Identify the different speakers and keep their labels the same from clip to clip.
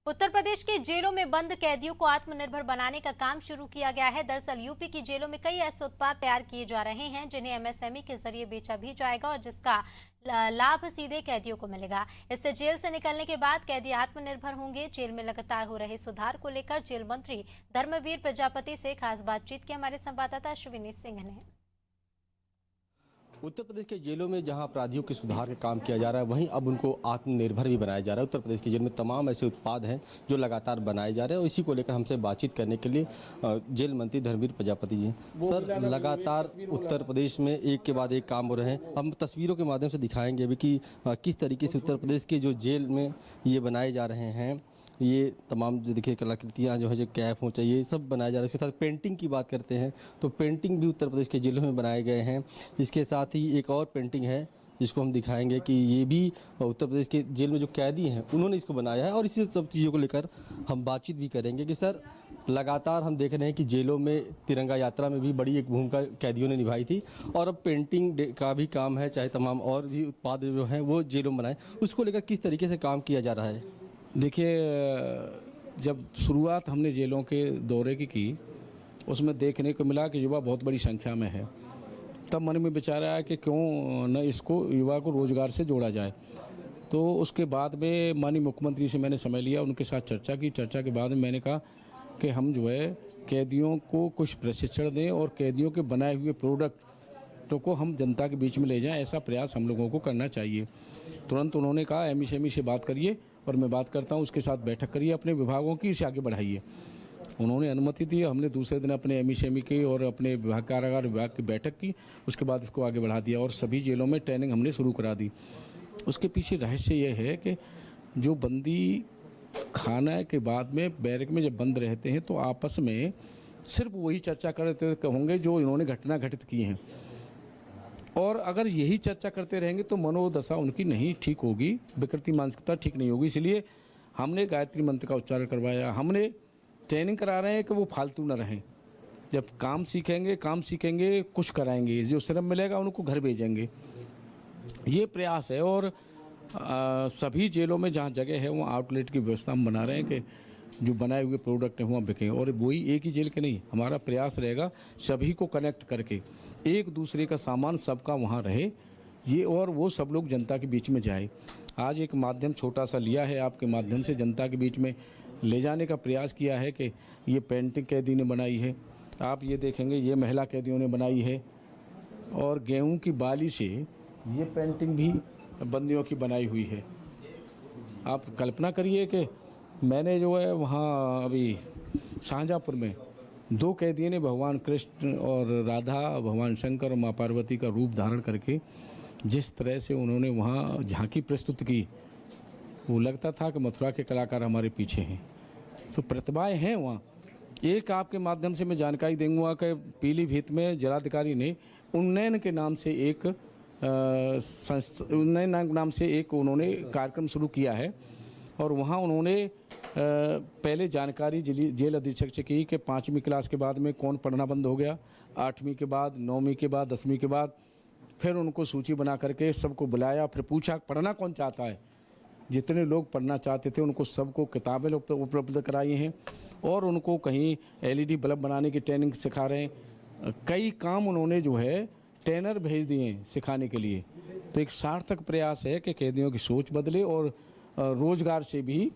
Speaker 1: उत्तर प्रदेश की जेलों में बंद कैदियों को आत्मनिर्भर बनाने का काम शुरू किया गया है। दरअसल यूपी की जेलों में कई ऐसे उत्पाद तैयार किए जा रहे हैं जिन्हें एमएसएमई के जरिए बेचा भी जाएगा और जिसका लाभ सीधे कैदियों को मिलेगा। इससे जेल से निकलने के बाद कैदी आत्मनिर्भर होंगे। जेल में लगातार हो रहे सुधार को लेकर जेल मंत्री धर्मवीर प्रजापति से खास बातचीत की हमारे संवाददाता अश्विनी सिंह ने।
Speaker 2: उत्तर प्रदेश के जेलों में जहां अपराधियों के सुधार का काम किया जा रहा है, वहीं अब उनको आत्मनिर्भर भी बनाया जा रहा है। उत्तर प्रदेश की जेल में तमाम ऐसे उत्पाद हैं जो लगातार बनाए जा रहे हैं और इसी को लेकर हमसे बातचीत करने के लिए जेल मंत्री धर्मवीर प्रजापति जी। सर, लगातार उत्तर प्रदेश में एक के बाद एक काम हो रहे हैं। हम तस्वीरों के माध्यम से दिखाएंगे अभी कि किस तरीके से उत्तर प्रदेश के जो जेल में ये बनाए जा रहे हैं। ये तमाम जो देखिए कलाकृतियाँ जो है, जो कैप हो चाहिए, सब बनाया जा रहा है। इसके साथ पेंटिंग की बात करते हैं तो पेंटिंग भी उत्तर प्रदेश के जेलों में बनाए गए हैं। इसके साथ ही एक और पेंटिंग है जिसको हम दिखाएंगे कि ये भी उत्तर प्रदेश के जेल में जो कैदी हैं उन्होंने इसको बनाया है। और इसी सब चीज़ों को लेकर हम बातचीत भी करेंगे कि सर, लगातार हम देख रहे हैं कि जेलों में तिरंगा यात्रा में भी बड़ी एक भूमिका कैदियों ने निभाई थी और अब पेंटिंग का भी काम है, चाहे तमाम और भी उत्पाद जो हैं वो जेलों में बनाए, उसको लेकर किस तरीके से काम किया जा रहा है?
Speaker 3: देखिए, जब शुरुआत हमने जेलों के दौरे की उसमें देखने को मिला कि युवा बहुत बड़ी संख्या में है। तब मन में विचार आया कि क्यों न इसको युवा को रोज़गार से जोड़ा जाए। तो उसके बाद में माननीय मुख्यमंत्री से मैंने समय लिया, उनके साथ चर्चा की। चर्चा के बाद में मैंने कहा कि हम जो है कैदियों को कुछ प्रशिक्षण दें और कैदियों के बनाए हुए प्रोडक्टों को हम जनता के बीच में ले जाएं, ऐसा प्रयास हम लोगों को करना चाहिए। तुरंत उन्होंने कहा एमएसएमई से बात करिए और मैं बात करता हूँ, उसके साथ बैठक करिए, अपने विभागों की इसे आगे बढ़ाइए। उन्होंने अनुमति दी। हमने दूसरे दिन अपने एमएसएमई की और अपने विभाग कारागार विभाग की बैठक की। उसके बाद इसको आगे बढ़ा दिया और सभी जेलों में ट्रेनिंग हमने शुरू करा दी। उसके पीछे रहस्य ये है कि जो बंदी खाना के बाद में बैरक में जब बंद रहते हैं तो आपस में सिर्फ वही चर्चा करते होंगे जो इन्होंने घटना घटित की हैं, और अगर यही चर्चा करते रहेंगे तो मनोदशा उनकी नहीं ठीक होगी, विकृति मानसिकता ठीक नहीं होगी। इसलिए हमने गायत्री मंत्र का उच्चारण करवाया। हमने ट्रेनिंग करा रहे हैं कि वो फालतू न रहें। जब काम सीखेंगे कुछ कराएंगे, जो श्रम मिलेगा उनको घर भेजेंगे, ये प्रयास है। और सभी जेलों में जहाँ जगह है वहाँ आउटलेट की व्यवस्था हम बना रहे हैं कि जो बनाए हुए प्रोडक्ट हैं वहाँ बिकें। और वही एक ही जेल के नहीं, हमारा प्रयास रहेगा सभी को कनेक्ट करके एक दूसरे का सामान सबका वहाँ रहे, ये और वो सब लोग जनता के बीच में जाए। आज एक माध्यम छोटा सा लिया है, आपके माध्यम से जनता के बीच में ले जाने का प्रयास किया है कि ये पेंटिंग कैदी ने बनाई है, आप ये देखेंगे ये महिला कैदियों ने बनाई है। और गेहूं की बाली से ये पेंटिंग भी बंदियों की बनाई हुई है। आप कल्पना करिए कि मैंने जो है वहाँ अभी शाहजहाँपुर में 2 कैदियों ने भगवान कृष्ण और राधा, भगवान शंकर और माँ पार्वती का रूप धारण करके जिस तरह से उन्होंने वहाँ झांकी प्रस्तुत की, वो लगता था कि मथुरा के कलाकार हमारे पीछे हैं। तो प्रतिभाएं हैं वहाँ। एक आपके माध्यम से मैं जानकारी दूंगा कि पीलीभीत में जिलाधिकारी ने उन्नयन के नाम से एक उन्नयन नाम से एक उन्होंने कार्यक्रम शुरू किया है। और वहाँ उन्होंने पहले जानकारी जेल अधीक्षक से की कि 5वीं क्लास के बाद में कौन पढ़ना बंद हो गया, 8वीं के बाद, 9वीं के बाद, 10वीं के बाद। फिर उनको सूची बना करके सबको बुलाया, फिर पूछा पढ़ना कौन चाहता है। जितने लोग पढ़ना चाहते थे उनको सबको किताबें उपलब्ध कराई हैं और उनको कहीं LED बल्ब बनाने की ट्रेनिंग सिखा रहे हैं। कई काम उन्होंने जो है ट्रेनर भेज दिए हैं सिखाने के लिए। तो एक सार्थक प्रयास है कि कैदियों की सोच बदले और रोजगार से भी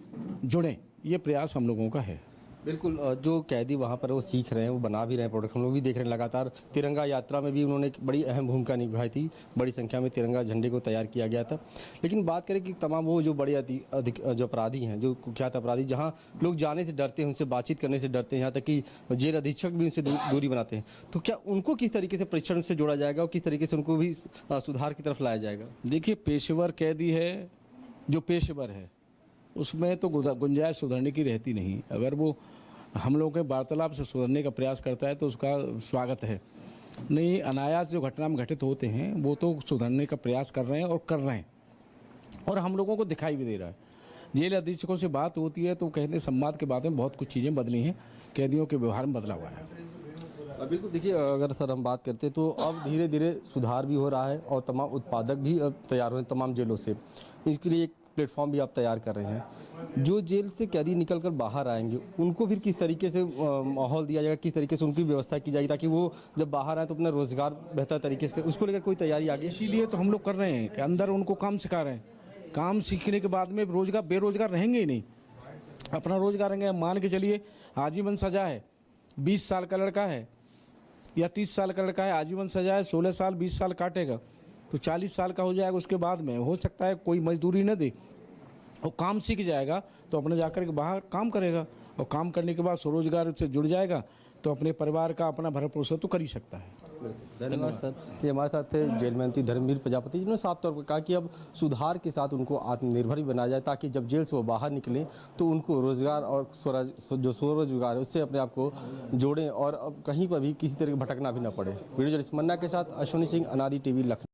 Speaker 3: जुड़ें, ये प्रयास हम लोगों का है।
Speaker 2: बिल्कुल, जो कैदी वहाँ पर वो सीख रहे हैं, वो बना भी रहे हैं प्रोडक्ट। हम लोग भी देख रहे हैं लगातार तिरंगा यात्रा में भी उन्होंने एक बड़ी अहम भूमिका निभाई थी। बड़ी संख्या में तिरंगा झंडे को तैयार किया गया था। लेकिन बात करें कि तमाम वो जो बड़े जो अपराधी हैं, जो कुख्यात अपराधी, जहाँ लोग जाने से डरते हैं, उनसे बातचीत करने से डरते हैं, यहाँ तक कि जेल अधीक्षक भी उनसे दूरी बनाते हैं, तो क्या उनको किस तरीके से प्रशिक्षण से जोड़ा जाएगा और किस तरीके से उनको भी सुधार की तरफ लाया जाएगा?
Speaker 3: देखिए, पेशेवर कैदी है, जो पेशेवर है उसमें तो गुंजाइश सुधरने की रहती नहीं। अगर वो हम लोगों के वार्तालाप से सुधरने का प्रयास करता है तो उसका स्वागत है। नहीं, अनायास जो घटना में घटित होते हैं वो तो सुधरने का प्रयास कर रहे हैं और हम लोगों को दिखाई भी दे रहा है। जेल अधीक्षकों से बात होती है तो कहते हैं संवाद के बाद में बहुत कुछ चीज़ें बदली हैं, कैदियों के व्यवहार में बदला हुआ है।
Speaker 2: बिल्कुल, देखिए, अगर सर हम बात करते तो अब धीरे धीरे सुधार भी हो रहा है और तमाम उत्पादक भी अब तैयार हो रहे हैं तमाम जेलों से। इसके लिए एक प्लेटफॉर्म भी आप तैयार कर रहे हैं। जो जेल से कैदी निकलकर बाहर आएंगे उनको फिर किस तरीके से माहौल दिया जाएगा, किस तरीके से उनकी व्यवस्था की जाएगी ताकि वो जब बाहर आए तो अपना रोजगार बेहतर तरीके से, उसको लेकर कोई तैयारी आगे?
Speaker 3: इसीलिए तो हम लोग कर रहे हैं कि अंदर उनको काम सिखा रहे हैं। काम सीखने के बाद में रोजगार, बेरोजगार रहेंगे ही नहीं, अपना रोजगार रहेंगे। मान के चलिए आजीवन सजा है, 20 साल का लड़का है या 30 साल का लड़का है, आजीवन सजा है, 16 साल 20 साल काटेगा तो 40 साल का हो जाएगा। उसके बाद में हो सकता है कोई मजदूरी न दे और काम सीख जाएगा तो अपने जाकर के बाहर काम करेगा और काम करने के बाद स्वरोजगार से जुड़ जाएगा तो अपने परिवार का अपना भरण पोषण तो कर ही सकता है।
Speaker 2: धन्यवाद सर। ये हमारे साथ थे जेल मंत्री धर्मवीर प्रजापति, जिन्होंने साफ तौर पर कहा कि अब सुधार के साथ उनको आत्मनिर्भर भी बनाया जाए ताकि जब जेल से वो बाहर निकलें तो उनको रोजगार और जो स्वरोजगार है उससे अपने आप को जोड़ें और अब कहीं पर भी किसी तरह भटकना भी ना पड़े। वीडियो जर्नलिस्ट मन्ना के साथ अश्विनी सिंह, अनादि टीवी, लखनऊ।